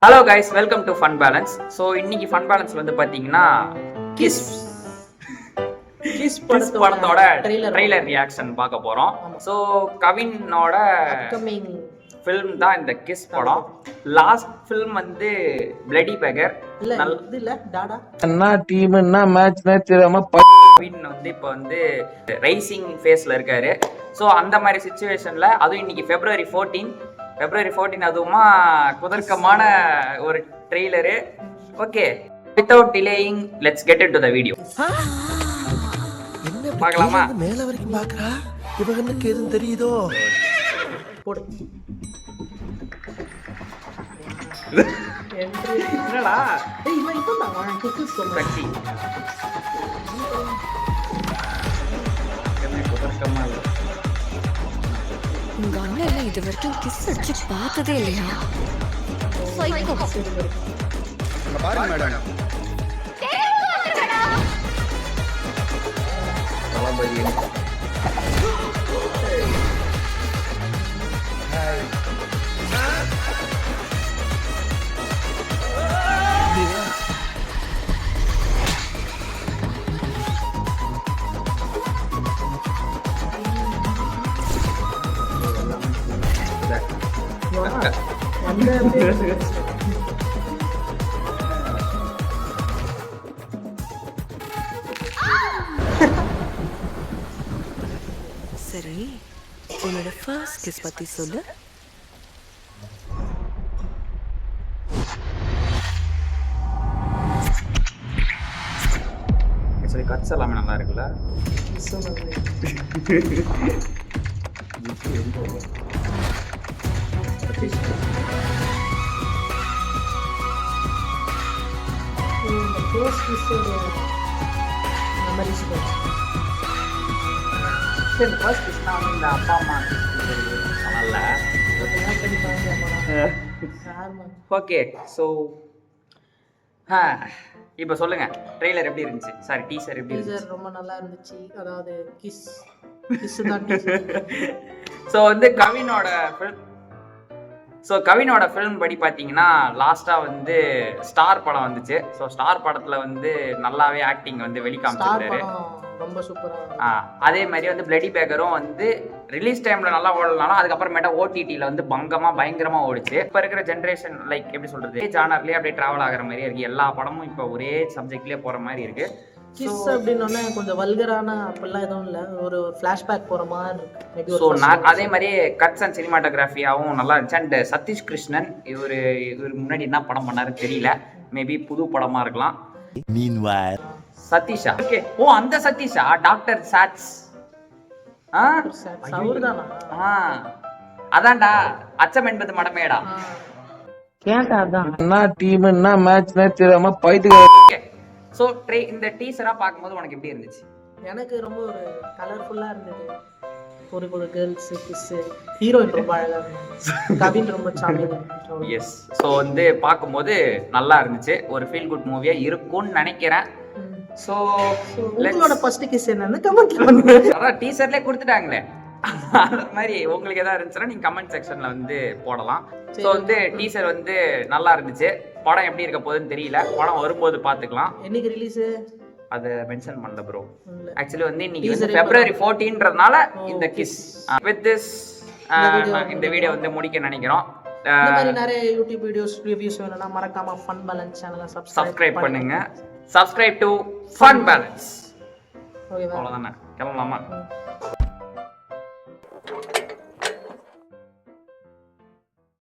Hello guys, welcome to fun balance. So இன்னைக்கு fun பேலன்ஸ்ல வந்து பார்த்தீங்கன்னா கிஸ் படத்தோட ட்ரெய்லர் ரியாக்ஷன் பார்க்க போகிறோம். ஸோ கவினோட ஃபிலிம் தான் இந்த கிஸ் படம். லாஸ்ட் ஃபிலிம் வந்து பிளடி பெகர். கவின் வந்து இப்போ வந்து ரைசிங் ஃபேஸ்ல இருக்காரு. ஸோ அந்த மாதிரி சுச்சுவேஷன்ல அதுவும் இன்னைக்கு February 14 அதுவுமா குதர்க்கமான ஒரு trailer. Okay, without delaying, let's get into the video. பார்க்கலாமா? மேல வரைக்கும் பார்க்கறா. இவங்களுக்கு எதுவும் தெரியுதோ? போடு. என்னடா? ஏய் இவன் இப்பதான் வாங்க குக்கிஸ் கட்சி. குதர்க்கமா இல்ல. உங்க அண்ணன் இது வரைக்கும் கிஸ் அடிச்சு பார்த்ததே இல்லையா? சைக்கோ. அங்க பாருங்க மேடம். தளபதி. சரி, உன்னோட ஃபர்ஸ்ட் கிஸ் பத்தி சொல்லு. சரி, கட்ஸ் எல்லாமே நல்லா இருக்குல்ல. இந்த அப்பா அம்மா நல்லா. ஓகே, ஸோ இப்போ சொல்லுங்க, ட்ரெய்லர் எப்படி இருந்துச்சு? சாரி, டீசர் எப்படி இருந்துச்சு? ரொம்ப நல்லா இருந்துச்சு. அதாவது கிஸ் தான். ஸோ வந்து கவினோட ஃபிலிம் படி பார்த்தீங்கன்னா லாஸ்ட்டாக வந்து ஸ்டார் படம் வந்துச்சு. ஸோ ஸ்டார் படத்தில் வந்து நல்லாவே ஆக்டிங் வந்து வெளிக்காமிச்சிருந்தாரு. ரொம்ப சூப்பரா. அதே மாதிரி வந்து பிளடி பேக்கரும் வந்து ரிலீஸ் டைம்ல நல்லா ஓடலனாலும் அதுக்கப்புறமேட்டா OTTல வந்து பயங்கரமா ஓடிச்சு. இப்ப இருக்கிற ஜென்ரேஷன் லைக் எப்படி சொல்றது, ஜானர்லயே அப்படியே டிராவல் ஆகிற மாதிரியே இருக்கு. எல்லா படமும் இப்போ ஒரே சப்ஜெக்ட்லயே போற மாதிரி இருக்கு. கிஸ் அப்படின்னோடனே கொஞ்சம் வல்கரான அப்படிலாம் எதுவும் இல்லை, ஒரு ஃப்ளாஷ்பேக் போகிற மாதிரி இருக்கு. ஸோ அதே மாதிரியே கட்ஸ் அண்ட் சினிமாட்டோகிராஃபியாகவும் நல்லா இருந்துச்சு. அண்ட் சதீஷ் கிருஷ்ணன் இவர் முன்னாடி என்ன படம் பண்ணாருன்னு தெரியல, மேபி புது படமா இருக்கலாம். சதீஷா? ஓகே, ஓ அந்த சதீஷா, டாக்டர் சாட்ஸ். அதான்டா, அச்சம் என்பது மடமேடா. ஸோ இந்த டீசரா பார்க்கும்போது உனக்கு எப்படி இருந்துச்சு? எனக்கு ரொம்ப ஒரு கலர்ஃபுல்லா இருந்தது. ஒரு கேர்ள்ஸ் கிஸ், ஹீரோயின் ரொம்ப அழகா இருந்துச்சு, கவின் ரொம்ப சாமியா. எஸ், ஸோ வந்து பார்க்கும்போது நல்லா இருந்துச்சு. ஒரு ஃபீல் குட் மூவியா இருக்கும்னு நினைக்கிறேன். ஸோ உங்களோட ஃபர்ஸ்ட் கிஸ் என்னன்னு கமெண்ட்ல பண்ணுங்க. அதான் டீசர்லயே கொடுத்துட்டாங்களே, அந்த மாதிரி உங்களுக்கு எதாவது இருந்துச்சுன்னா நீங்க கமெண்ட் செக்ஷன்ல வந்து போடலாம். ஸோ வந்து டீசர் வந்து நல்லா இருந்துச்சு. படம் எப்படி இருக்க போகுதுன்னு தெரியல, படம் வரும்போது பார்த்துக்கலாம். என்னைக்கு ரிலீஸ் அதை மென்ஷன் பண்ணல ப்ரோ. ஆக்சுவலி வந்து இன்னைக்கு வந்து February 14ன்றதுனால இந்த கிஸ் வித் திஸ் இந்த வீடியோ வந்து முடிக்க நினைக்கிறோம். இந்த மாதிரி நிறைய யூடியூப் வீடியோஸ் ரிவ்யூஸ் வேணும்னா மறக்காம ஃபன் பேலன்ஸ் சேனலை சப்ஸ்கிரைப் பண்ணுங்க. Subscribe to fun balance. Okay, அவ்வளவுதானே, கிளம்பலாமா?